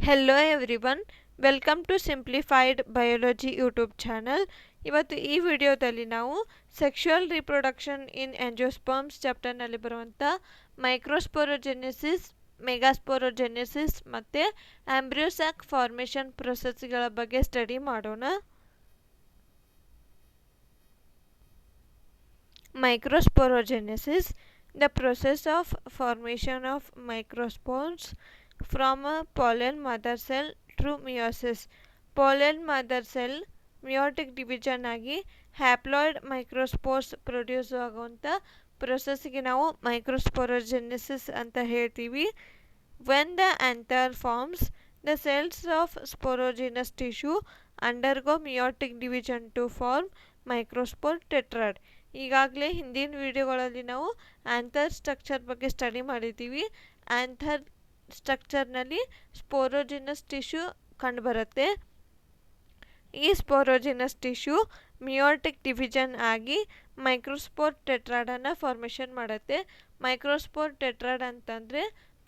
Hello everyone, welcome to simplified biology YouTube channel. ಇವತ್ತು ಈ ವಿಡಿಯೋದಲ್ಲಿ ನಾವು ಸೆಕ್ಷುವಲ್ ರಿಪ್ರೊಡಕ್ಷನ್ ಇನ್ ಆಂಜಿಯೋಸ್ಪರ್ಮ್ಸ್ ಚಾಪ್ಟರ್ನಲ್ಲಿ ಬರುವಂಥ ಮೈಕ್ರೋಸ್ಪೊರೋಜೆನೆಸಿಸ್, ಮೆಗಾಸ್ಪೊರೋಜೆನೆಸಿಸ್ ಮತ್ತು ಆಂಬ್ರಿಯೋಸ್ಯಾಕ್ ಫಾರ್ಮೇಷನ್ ಪ್ರೊಸೆಸ್ಗಳ ಬಗ್ಗೆ ಸ್ಟಡಿ ಮಾಡೋಣ. Microsporogenesis, the process of formation of microspores from a pollen mother cell through meiosis. Pollen mother cell meiotic division ಆಗಿ haploid microspores produce ಆಗುವಂಥ ಪ್ರೊಸೆಸ್ಗೆ ನಾವು ಮೈಕ್ರೋಸ್ಪೊರೋಜೆನೆಸಿಸ್ ಅಂತ ಹೇಳ್ತೀವಿ. When the anther forms, the cells of sporogenous tissue undergo meiotic division to form microspore tetrad. ಈಗಾಗಲೇ ಹಿಂದಿನ ವಿಡಿಯೋಗಳಲ್ಲಿ ನಾವು ಆಂಥರ್ ಸ್ಟ್ರಕ್ಚರ್ ಬಗ್ಗೆ ಸ್ಟಡಿ ಮಾಡಿದ್ದೀವಿ. ಆಂಥರ್ ಸ್ಟ್ರಕ್ಚರ್ನಲ್ಲಿ ಸ್ಪೋರೋಜಿನಸ್ ಟಿಶ್ಯೂ ಕಂಡುಬರುತ್ತೆ. ಈ ಸ್ಪೋರೋಜಿನಸ್ ಟಿಶ್ಯೂ ಮಿಯೋಟಿಕ್ ಡಿವಿಷನ್ ಆಗಿ ಮೈಕ್ರೋಸ್ಪೋರ್ ಟೆಟ್ರಾಡನ್ನು ಫಾರ್ಮೇಷನ್ ಮಾಡುತ್ತೆ. ಮೈಕ್ರೋಸ್ಪೋರ್ ಟೆಟ್ರಾಡ್ ಅಂತಂದರೆ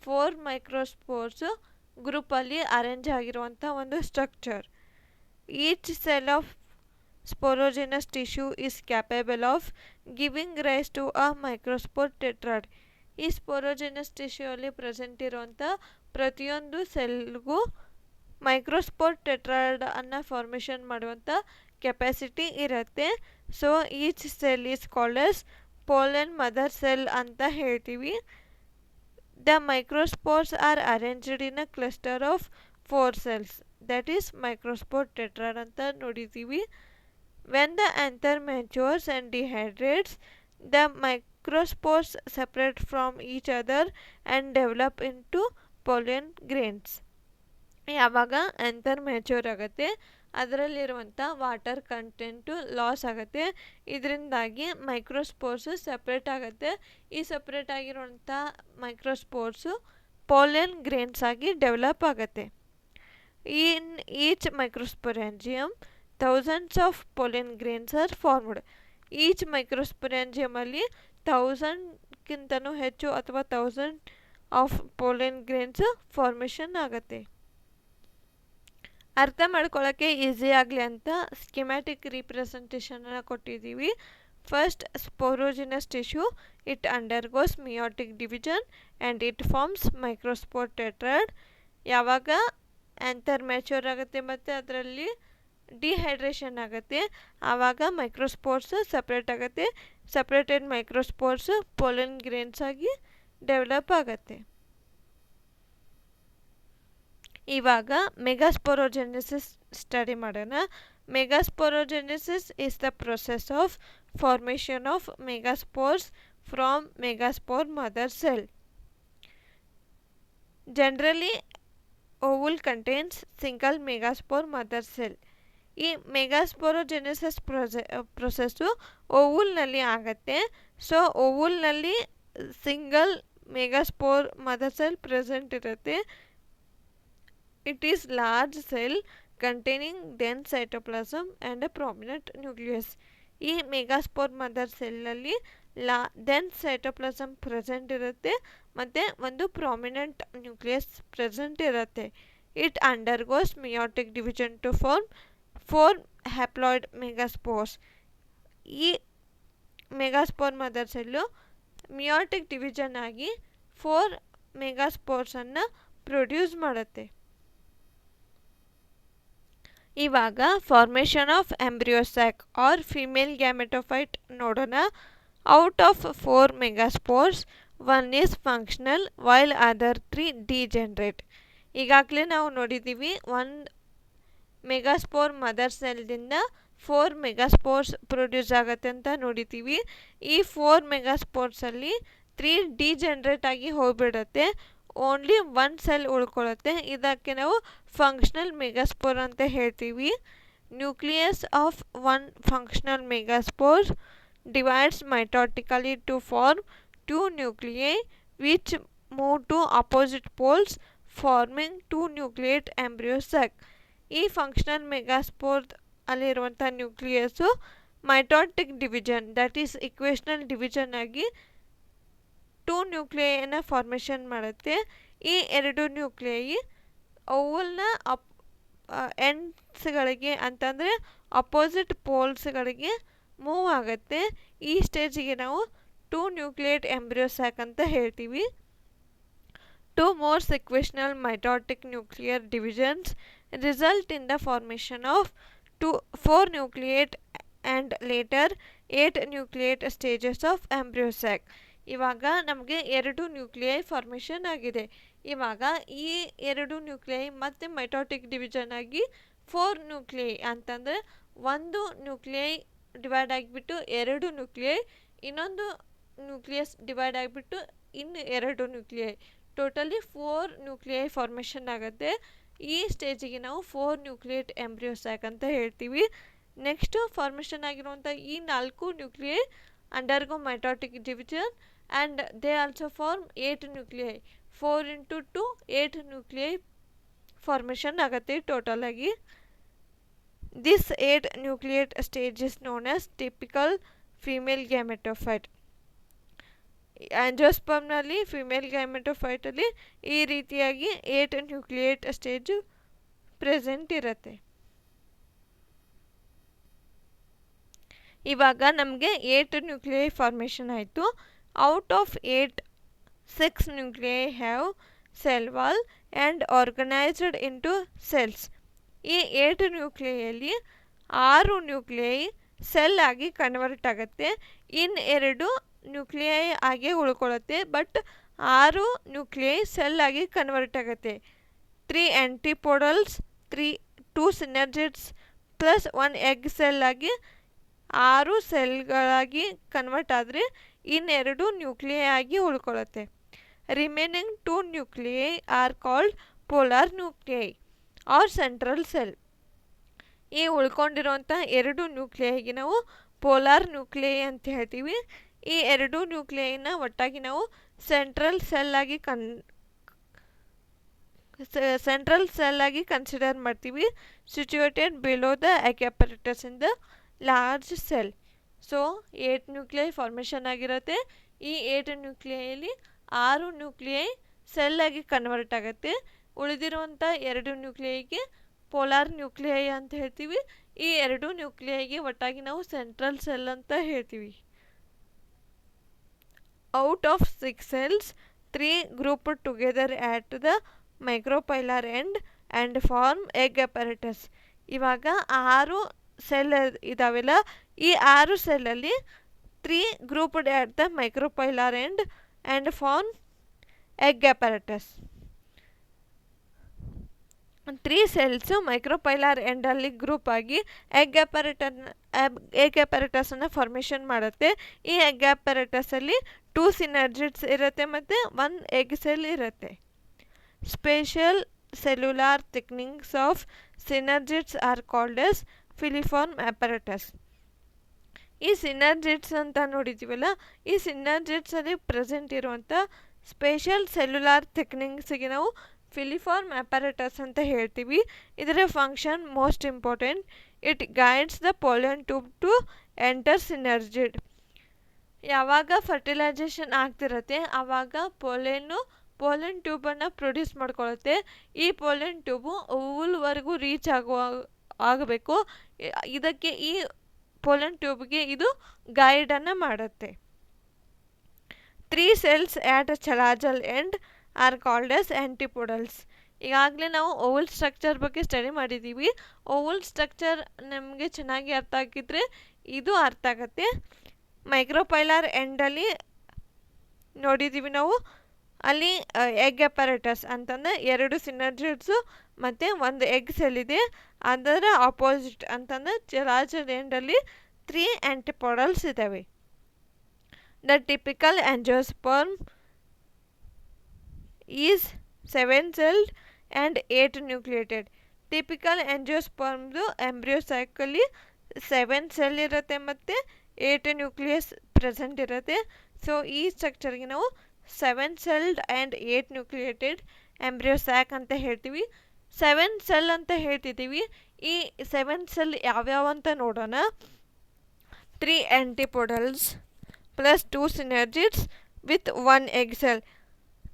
4 ಮೈಕ್ರೋಸ್ಪೋರ್ಸು ಗ್ರೂಪಲ್ಲಿ ಅರೇಂಜ್ ಆಗಿರುವಂಥ ಒಂದು structure. Each cell of sporogenous tissue is capable of giving rise to a microspore tetrad. ಈ ಸ್ಪೊರೋಜಿನಸ್ ಟಿಶ್ಯೂ ಅಲ್ಲಿ ಪ್ರೆಸೆಂಟ್ ಇರುವಂಥ ಪ್ರತಿಯೊಂದು ಸೆಲ್ಗೂ ಮೈಕ್ರೋಸ್ಪೋರ್ ಟೆಟ್ರಾಡ್ ಅನ್ನು ಫಾರ್ಮೇಷನ್ ಮಾಡುವಂಥ ಕೆಪಾಸಿಟಿ ಇರುತ್ತೆ. So each cell is called as pollen mother cell ಅಂತ ಹೇಳ್ತೀವಿ. The microspores are arranged in a cluster of 4 cells, that is microspore tetrad ಅಂತ ನೋಡಿದ್ದೀವಿ. When the anther matures and dehydrates, the microspores separate from each other and develop into pollen grains. ಯಾವಾಗ anther mature ಆಗುತ್ತೆ, ಅದರಲ್ಲಿರುವಂಥ water content loss ಆಗುತ್ತೆ. ಇದರಿಂದಾಗಿ ಮೈಕ್ರೋಸ್ಪೋರ್ಸು separate ಆಗುತ್ತೆ. ಈ separate ಆಗಿರುವಂಥ ಮೈಕ್ರೋಸ್ಪೋರ್ಸು ಪೋಲೆನ್ grains ಆಗಿ ಡೆವಲಪ್ ಆಗುತ್ತೆ. In each microsporangium thousands of pollen grains are formed. Each ಮೈಕ್ರೋಸ್ಪೊರಾಂಜಿಯಮಲ್ಲಿ 1000ಕ್ಕಿಂತನೂ ಹೆಚ್ಚು ಅಥವಾ 1000 ಆಫ್ ಪೋಲೆನ್ ಗ್ರೇನ್ಸ್ ಫಾರ್ಮೇಷನ್ ಆಗುತ್ತೆ. ಅರ್ಥ ಮಾಡ್ಕೊಳ್ಳೋಕ್ಕೆ ಈಸಿ ಆಗಲಿ ಅಂತ ಸ್ಕಿಮ್ಯಾಟಿಕ್ ರಿಪ್ರೆಸೆಂಟೇಷನನ್ನು ಕೊಟ್ಟಿದ್ದೀವಿ. First, sporogenous tissue, it undergoes meiotic division and it forms microspore tetrad. ಯಾವಾಗ ಆಂಥರ್ ಮ್ಯಾಚೂರ್ ಆಗುತ್ತೆ ಮತ್ತು ಅದರಲ್ಲಿ ಡಿಹೈಡ್ರೇಷನ್ ಆಗುತ್ತೆ, ಆವಾಗ ಮೈಕ್ರೋಸ್ಪೋರ್ಸ್ ಸಪ್ರೇಟ್ ಆಗುತ್ತೆ. ಸಪ್ರೇಟೆಡ್ ಮೈಕ್ರೋಸ್ಪೋರ್ಸ್ ಪೋಲೆನ್ ಗ್ರೇನ್ಸ್ ಆಗಿ ಡೆವಲಪ್ ಆಗುತ್ತೆ. ಇವಾಗ ಮೆಗಾಸ್ಪೊರೋಜೆನೆಸಿಸ್ ಸ್ಟಡಿ ಮಾಡೋಣ. Megasporogenesis is the process of formation of megaspores from megaspore mother cell. Generally ovule contains single megaspore mother cell. ಈ ಮೆಗಾಸ್ಪೊರೋಜೆನೆಸಿಸ್ ಪ್ರೊಸೆಸ್ಸು ಓವುಲ್ನಲ್ಲಿ ಆಗುತ್ತೆ. ಸೊ ಓವುಲ್ನಲ್ಲಿ single megaspore mother cell present ಇರುತ್ತೆ. It is large cell containing dense cytoplasm and a prominent nucleus. ಈ megaspore mother ಸೆಲ್ನಲ್ಲಿ dense cytoplasm present ಇರುತ್ತೆ ಮತ್ತು ಒಂದು ಪ್ರಾಮಿನೆಂಟ್ ನ್ಯೂಕ್ಲಿಯಸ್ ಪ್ರೆಸೆಂಟ್ ಇರುತ್ತೆ. It undergoes meiotic division to form 4 haploid megaspores. ಈ megaspore mother cell meiotic division ಆಗಿ 4 ಮೆಗಾಸ್ಪೋರ್ಸನ್ನು produce ಮಾಡುತ್ತೆ. ಇವಾಗ formation of embryo sac or female gametophyte ನೋಡೋಣ. Out of 4 megaspores, 1 is functional while other 3 degenerate. ಈಗಾಗಲೇ ನಾವು ನೋಡಿದ್ದೀವಿ, 1 ಮೆಗಾಸ್ಪೋರ್ ಮದರ್ ಸೆಲ್ದಿಂದ 4 ಮೆಗಾಸ್ಪೋರ್ಸ್ ಪ್ರೊಡ್ಯೂಸ್ ಆಗುತ್ತೆ ಅಂತ ನೋಡಿದ್ದೀವಿ. ಈ 4 ಮೆಗಾಸ್ಪೋರ್ಸಲ್ಲಿ 3 ಡಿಜೆನ್ರೇಟ್ ಆಗಿ ಹೋಗಿಬಿಡುತ್ತೆ. Only 1 cell ಉಳ್ಕೊಳ್ಳುತ್ತೆ. ಇದಕ್ಕೆ ನಾವು ಫಂಕ್ಷನಲ್ ಮೆಗಾಸ್ಪೋರ್ ಅಂತ ಹೇಳ್ತೀವಿ. Nucleus of 1 functional megaspore divides mitotically to form 2 nuclei which move to opposite poles forming 2 nucleate embryo sac. ಈ ಫಂಕ್ಷನಲ್ ಮೆಗಾಸ್ಪೋರ್ ಅಲ್ಲಿರುವಂಥ nucleus mitotic division, that is equational division ಆಗಿ 2 ನ್ಯೂಕ್ಲಿಯೈನ ಫಾರ್ಮೇಷನ್ ಮಾಡುತ್ತೆ. ಈ 2 nuclei ಓವಲ್ನ ಎಂಡ್ಸ್ಗಳಿಗೆ ಅಂತಂದರೆ ಅಪೋಸಿಟ್ ಪೋಲ್ಸ್ಗಳಿಗೆ ಮೂವ್ ಆಗುತ್ತೆ. ಈ ಸ್ಟೇಜಿಗೆ ನಾವು 2 ನ್ಯೂಕ್ಲಿಯೇಟ್ ಎಂಬ್ರಿಯೋ ಸ್ಯಾಕ್ ಅಂತ ಹೇಳ್ತೀವಿ. 2 more sequential mitotic nuclear divisions result in the formation of 4 nucleate and later 8 nucleate stages of embryo sac. ಇವಾಗ ನಮಗೆ 2 ನ್ಯೂಕ್ಲಿಯೈ ಫಾರ್ಮೇಷನ್ ಆಗಿದೆ. ಇವಾಗ ಈ 2 ನ್ಯೂಕ್ಲಿಯೈ ಮತ್ತೆ ಮೈಟೋಟಿಕ್ ಡಿವಿಷನ್ ಆಗಿ 4 ನ್ಯೂಕ್ಲಿಯೈ ಅಂತಂದರೆ ಒಂದು ನ್ಯೂಕ್ಲಿಯೈ ಡಿವೈಡ್ ಆಗಿಬಿಟ್ಟು 2 ನ್ಯೂಕ್ಲಿಯೈ, ಇನ್ನೊಂದು ನ್ಯೂಕ್ಲಿಯಸ್ ಡಿವೈಡ್ ಆಗಿಬಿಟ್ಟು ಇನ್ನು 2 ನ್ಯೂಕ್ಲಿಯೈ, ಟೋಟಲಿ 4 ನ್ಯೂಕ್ಲಿಯೈ ಫಾರ್ಮೇಷನ್ ಆಗುತ್ತೆ. ಈ ಸ್ಟೇಜಿಗೆ ನಾವು 4 ನ್ಯೂಕ್ಲಿಯೇಟ್ ಎಂಬ್ರಿಯೋ ಸ್ಯಾಕ್ ಅಂತ ಹೇಳ್ತೀವಿ. ನೆಕ್ಸ್ಟು ಫಾರ್ಮೇಷನ್ ಆಗಿರುವಂಥ ಈ 4 nuclei undergo mitotic division and they also form 8 nuclei. 4 into 2 8 nuclei formation ಆಗುತ್ತೆ ಟೋಟಲ್ ಆಗಿ. This 8 nucleate stage is known as typical female gametophyte. ಆಂಜಿಯೋಸ್ಪರ್ಮ್ನಲ್ಲಿ ಫಿಮೇಲ್ ಗ್ಯಾಮೆಟೋಫೈಟಲ್ಲಿ ಈ ರೀತಿಯಾಗಿ 8 ನ್ಯೂಕ್ಲಿಯೇಟ್ ಸ್ಟೇಜು ಪ್ರೆಸೆಂಟ್ ಇರುತ್ತೆ. ಇವಾಗ ನಮಗೆ 8 ನ್ಯೂಕ್ಲಿಯೈ ಫಾರ್ಮೇಷನ್ ಆಯಿತು. Out of 8 6 nuclei have cell wall and organised into cells. ಈ 8 ನ್ಯೂಕ್ಲಿಯಲ್ಲಿ 6 ನ್ಯೂಕ್ಲಿಯೈ ಸೆಲ್ ಆಗಿ ಕನ್ವರ್ಟ್ ಆಗುತ್ತೆ, ಇನ್ನು 2 ನ್ಯೂಕ್ಲಿಯೈ ಆಗಿ ಉಳ್ಕೊಳ್ಳುತ್ತೆ. ಬಟ್ 6 ನ್ಯೂಕ್ಲಿಯೈ ಸೆಲ್ ಆಗಿ ಕನ್ವರ್ಟ್ ಆಗುತ್ತೆ. 3 antipodals, 2 synergids plus 1 egg cell ಆಗಿ 6 ಸೆಲ್ಗಳಾಗಿ ಕನ್ವರ್ಟ್ ಆದರೆ ಇನ್ನೆರಡು ನ್ಯೂಕ್ಲಿಯೈ ಆಗಿ ಉಳ್ಕೊಳ್ಳುತ್ತೆ. Remaining 2 nuclei are called polar nuclei or central cell. ಈ ಉಳ್ಕೊಂಡಿರೋಂಥ 2 ನ್ಯೂಕ್ಲಿಯೈಗೆ ನಾವು ಪೋಲಾರ್ ನ್ಯೂಕ್ಲಿಯೈ ಅಂತ ಹೇಳ್ತೀವಿ. ಈ 2 ನ್ಯೂಕ್ಲಿಯೈನ ಒಟ್ಟಾಗಿ ನಾವು ಸೆಂಟ್ರಲ್ ಸೆಲ್ ಆಗಿ ಕನ್ಸಿಡರ್ ಮಾಡ್ತೀವಿ. Situated below the egg apparatus in the large cell. So 8 nuclei formation ಆಗಿರುತ್ತೆ. ಈ 8 ನ್ಯೂಕ್ಲಿಯೈಲಿ 6 ನ್ಯೂಕ್ಲಿಯೈ ಸೆಲ್ ಆಗಿ ಕನ್ವರ್ಟ್ ಆಗುತ್ತೆ. ಉಳಿದಿರುವಂಥ 2 ನ್ಯೂಕ್ಲಿಯೈಗೆ ಪೋಲಾರ್ ನ್ಯೂಕ್ಲಿಯೈ ಅಂತ ಹೇಳ್ತೀವಿ. ಈ 2 ನ್ಯೂಕ್ಲಿಯೈಗೆ ಒಟ್ಟಾಗಿ ನಾವು ಸೆಂಟ್ರಲ್ ಸೆಲ್ ಅಂತ ಹೇಳ್ತೀವಿ. Out of 6 cells 3 grouped together at the micropylar end and form egg apparatus. ಇವಾಗ 6 ಸೆಲ್ ಇದಾವೆಲ್ಲ, ಈ 6 ಸೆಲ್ಲಲ್ಲಿ 3 grouped at the micropylar end and form egg apparatus. 3 cells micropylar ಎಂಡಲ್ಲಿ ಗ್ರೂಪ್ ಆಗಿ ಎಗ್ ಅಪ್ಯಾರಟಸನ್ನು ಫಾರ್ಮೇಷನ್ ಮಾಡುತ್ತೆ. ಈ ಎಗ್ ಅಪ್ಯಾರಟಸಲ್ಲಿ 2 ಸಿನರ್ಜಿಡ್ಸ್ ಇರುತ್ತೆ ಮತ್ತು 1 ಎಗ್ ಸೆಲ್ ಇರುತ್ತೆ. Special cellular thickenings of synergids are called as filiform apparatus. ಈ ಸಿನರ್ಜಿಡ್ಸ್ ಅಂತ ನೋಡಿದ್ದೀವಲ್ಲ, ಈ ಸಿನರ್ಜಿಡ್ಸಲ್ಲಿ ಪ್ರೆಸೆಂಟ್ ಇರುವಂಥ ಸ್ಪೆಷಲ್ ಸೆಲ್ಯುಲಾರ್ ಥಿಕ್ನಿಂಗ್ಸಿಗೆ ನಾವು ಫಿಲಿಫಾರ್ಮ್ ಅಪ್ಯಾರಟಸ್ ಅಂತ ಹೇಳ್ತೀವಿ. ಇದರ function most important. It guides the pollen tube to enter synergid. ಯಾವಾಗ ಫರ್ಟಿಲೈಸೇಷನ್ ಆಗ್ತಿರತ್ತೆ ಆವಾಗ ಪೋಲನ್ ಟ್ಯೂಬನ್ನು ಪ್ರೊಡ್ಯೂಸ್ ಮಾಡ್ಕೊಳ್ಳುತ್ತೆ. ಈ ಪೋಲನ್ ಟ್ಯೂಬು ಓವಲ್ವರೆಗೂ ರೀಚ್ ಆಗಬೇಕು. ಇದಕ್ಕೆ ಈ ಪೋಲನ್ ಟ್ಯೂಬ್ಗೆ ಇದು ಗೈಡನ್ನು ಮಾಡುತ್ತೆ. 3 cells at chelazal end are called as antipodals. ಈಗಾಗಲೇ ನಾವು ಓವಲ್ ಸ್ಟ್ರಕ್ಚರ್ ಬಗ್ಗೆ ಸ್ಟಡಿ ಮಾಡಿದ್ದೀವಿ. ಓವಲ್ ಸ್ಟ್ರಕ್ಚರ್ ನಮಗೆ ಚೆನ್ನಾಗಿ ಅರ್ಥ ಆಗಿದ್ದರೆ ಇದು ಅರ್ಥ ಆಗುತ್ತೆ. ಮೈಕ್ರೋಪೈಲಾರ್ ಎಂಡಲ್ಲಿ ನೋಡಿದ್ದೀವಿ ನಾವು, ಅಲ್ಲಿ ಎಗ್ ಅಪ್ಯಾರಟಸ್ ಅಂತಂದರೆ 2 ಸಿನರ್ಜಿಡ್ಸು ಮತ್ತು 1 ಎಗ್ ಸೆಲ್ ಇದೆ. ಅದರ ಆಪೋಸಿಟ್ ಅಂತಂದರೆ ಚೆಲಾಜಲ್ ಎಂಡಲ್ಲಿ 3 ಆ್ಯಂಟಿಪೋಡಲ್ಸ್ ಇದ್ದಾವೆ. The typical angiosperm is 7 celled and 8 nucleated. Typical ಆಂಜಿಯೋಸ್ಪರ್ಮ್ದು ಎಂಬ್ರಿಯೋ ಸೈಕಲ್ಲಿ 7 ಸೆಲ್ ಇರುತ್ತೆ ಮತ್ತು 8 ನ್ಯೂಕ್ಲಿಯಸ್ ಪ್ರೆಸೆಂಟ್ ಇರುತ್ತೆ. ಸೊ ಈ ಸ್ಟ್ರಕ್ಚರ್ಗೆ ನಾವು 7 celled and 8 nucleated embryo sac ಅಂತ ಹೇಳ್ತೀವಿ. 7 ಸೆಲ್ ಅಂತ ಹೇಳ್ತಿದ್ದೀವಿ. ಈ 7 ಸೆಲ್ ಯಾವ್ಯಾವ ಅಂತ ನೋಡೋಣ. 3 ಆ್ಯಂಟಿಪೋಡಲ್ಸ್ ಪ್ಲಸ್ 2 ಸಿನರ್ಜಿಡ್ಸ್ ವಿತ್ 1 ಎಗ್ ಸೆಲ್.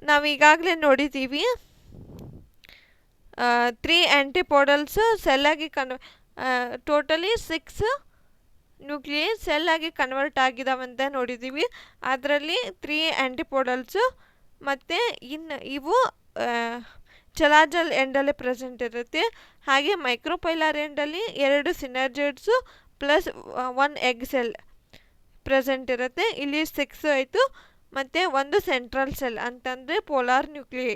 ನಾವು ಈಗಾಗಲೇ ನೋಡಿದ್ದೀವಿ 3 ಆ್ಯಂಟಿಪೋಡಲ್ಸ್ ಸೆಲ್ಲಾಗಿ ಟೋಟಲಿ 6 ನ್ಯೂಕ್ಲಿಯೈ ಸೆಲ್ಲಾಗಿ ಕನ್ವರ್ಟ್ ಆಗಿದಾವಂತ ನೋಡಿದ್ದೀವಿ. ಅದರಲ್ಲಿ 3 ಆ್ಯಂಟಿಪೋಡಲ್ಸು ಮತ್ತು ಇವು ಚಲಾಜಲ್ ಎಂಡಲ್ಲಿ ಪ್ರೆಸೆಂಟ್ ಇರುತ್ತೆ. ಹಾಗೆ micropylar ಎಂಡಲ್ಲಿ 2 ಸಿನರ್ಜಿಡ್ಸು plus 1 egg cell present ಇರುತ್ತೆ. ಇಲ್ಲಿ 6 ಆಯಿತು. ಮತ್ತು 1 ಸೆಂಟ್ರಲ್ ಸೆಲ್ ಅಂತಂದರೆ ಪೋಲಾರ್ ನ್ಯೂಕ್ಲಿಯೈ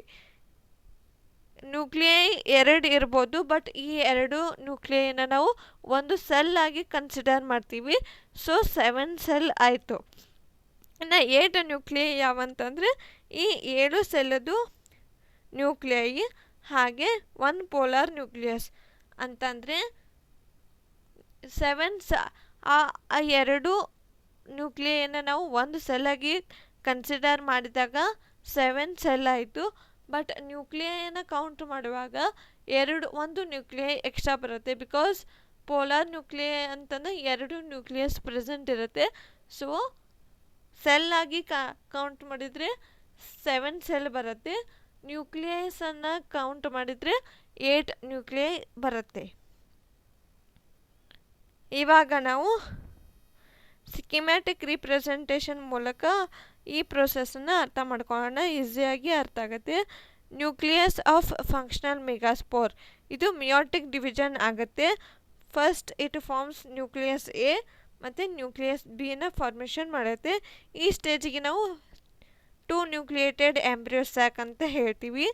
2 ಇರ್ಬೋದು, ಬಟ್ ಈ 2 ನ್ಯೂಕ್ಲಿಯೈನ ನಾವು ಒಂದು ಸೆಲ್ ಆಗಿ ಕನ್ಸಿಡರ್ ಮಾಡ್ತೀವಿ. ಸೊ 7 ಸೆಲ್ ಆಯಿತು. ಇನ್ನು 8 ನ್ಯೂಕ್ಲಿಯೈ ಯಾವಂತಂದರೆ ಈ 7 ಸೆಲ್ಲದು ನ್ಯೂಕ್ಲಿಯೈ ಹಾಗೆ 1 ಪೋಲಾರ್ ನ್ಯೂಕ್ಲಿಯಸ್ ಅಂತಂದರೆ 7 ಆ 2 ನ್ಯೂಕ್ಲಿಯೈನ ನಾವು ಒಂದು ಸೆಲ್ಲಾಗಿ ಕನ್ಸಿಡರ್ ಮಾಡಿದಾಗ 7 ಸೆಲ್ ಆಯಿತು. ಬಟ್ ನ್ಯೂಕ್ಲಿಯೈನ ಕೌಂಟ್ ಮಾಡುವಾಗ 1 ನ್ಯೂಕ್ಲಿಯೈ ಎಕ್ಸ್ಟ್ರಾ ಬರುತ್ತೆ. ಬಿಕಾಸ್ ಪೋಲಾರ್ ನ್ಯೂಕ್ಲಿಯೈ ಅಂತಂದರೆ 2 ನ್ಯೂಕ್ಲಿಯಸ್ ಪ್ರೆಸೆಂಟ್ ಇರುತ್ತೆ. ಸೊ ಸೆಲ್ಲಾಗಿ ಕೌಂಟ್ ಮಾಡಿದರೆ 7 ಸೆಲ್ ಬರುತ್ತೆ. ನ್ಯೂಕ್ಲಿಯಸನ್ನು ಕೌಂಟ್ ಮಾಡಿದರೆ 8 ನ್ಯೂಕ್ಲಿಯೈ ಬರುತ್ತೆ. ಇವಾಗ ನಾವು ಸ್ಕಿಮ್ಯಾಟಿಕ್ ರೀಪ್ರೆಸೆಂಟೇಷನ್ ಮೂಲಕ ಈ ಪ್ರೊಸೆಸನ್ನು ಅರ್ಥ ಮಾಡ್ಕೊಳ್ಳೋಣ. ಈಸಿಯಾಗಿ ಅರ್ಥ ಆಗುತ್ತೆ. ನ್ಯೂಕ್ಲಿಯಸ್ ಆಫ್ ಫಂಕ್ಷನಲ್ ಮೆಗಾಸ್ಪೋರ್ ಇದು ಮಿಯೋಟಿಕ್ ಡಿವಿಷನ್ ಆಗುತ್ತೆ. First it forms nucleus A ಮತ್ತು ನ್ಯೂಕ್ಲಿಯಸ್ ಬಿನ ಫಾರ್ಮೇಷನ್ ಮಾಡುತ್ತೆ. ಈ ಸ್ಟೇಜಿಗೆ ನಾವು 2 ನ್ಯೂಕ್ಲಿಯೇಟೆಡ್ ಎಂಬ್ರಿಯೋ ಸ್ಯಾಕ್ ಅಂತ ಹೇಳ್ತೀವಿ.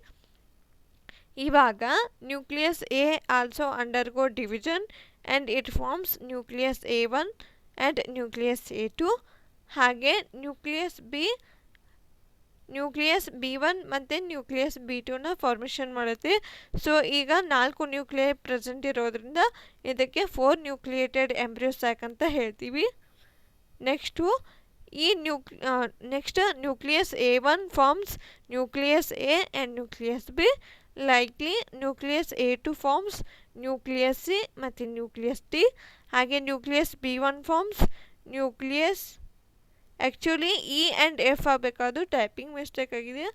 ಇವಾಗ nucleus A also undergo division and it forms nucleus A1 and nucleus A2. ಹಾಗೆ ನ್ಯೂಕ್ಲಿಯಸ್ B1 ಮತ್ತು ನ್ಯೂಕ್ಲಿಯಸ್ B2ನ ಫಾರ್ಮೇಷನ್ ಮಾಡುತ್ತೆ. ಸೊ ಈಗ 4 ನ್ಯೂಕ್ಲಿಯೈ ಪ್ರೆಸೆಂಟ್ ಇರೋದ್ರಿಂದ ಇದಕ್ಕೆ 4 ನ್ಯೂಕ್ಲಿಯೇಟೆಡ್ ಎಂಬ್ರಿಯೋ ಸ್ಯಾಕ್ ಅಂತ ಹೇಳ್ತೀವಿ. Next nucleus A1 forms nucleus A and nucleus B. Likely nucleus A2 forms nucleus C ಮತ್ತು ನ್ಯೂಕ್ಲಿಯಸ್ D. ಹಾಗೆ nucleus B1 forms nucleus actually E and F ಆಗಬೇಕಾದ್ರು typing mistake ಆಗಿದೆ.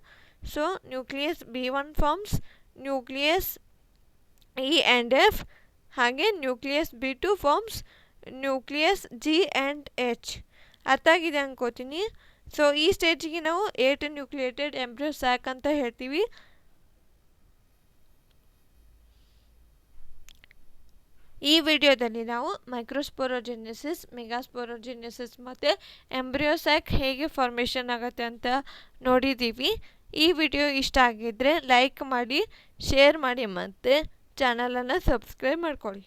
So nucleus B1 forms nucleus E and F. ಹಾಗೆ nucleus B2 forms nucleus G and H. ಅರ್ಥ ಆಗಿದೆ ಅನ್ಕೋತೀನಿ. So ಈ ಸ್ಟೇಜಿಗೆ ನಾವು 8 ನ್ಯೂಕ್ಲಿಯೇಟೆಡ್ ಎಂಬ್ರಿಯೋ ಸ್ಯಾಕ್ ಅಂತ ಹೇಳ್ತೀವಿ. ಈ ವಿಡಿಯೋದಲ್ಲಿ ನಾವು ಮೈಕ್ರೋಸ್ಪೋರೋಜೆನೆಸಿಸ್, ಮೆಗಾಸ್ಪೋರೋಜೆನೆಸಿಸ್ ಮತ್ತು ಎಂಬ್ರಿಯೋ ಸ್ಯಾಕ್ ಹೇಗೆ ಫಾರ್ಮೇಷನ್ ಆಗುತ್ತೆ ಅಂತ ನೋಡಿದ್ದೀವಿ. ಈ ವಿಡಿಯೋ ಇಷ್ಟ ಆಗಿದ್ದರೆ ಲೈಕ್ ಮಾಡಿ, ಶೇರ್ ಮಾಡಿ ಮತ್ತು ಚಾನಲನ್ನು ಸಬ್ಸ್ಕ್ರೈಬ್ ಮಾಡ್ಕೊಳ್ಳಿ.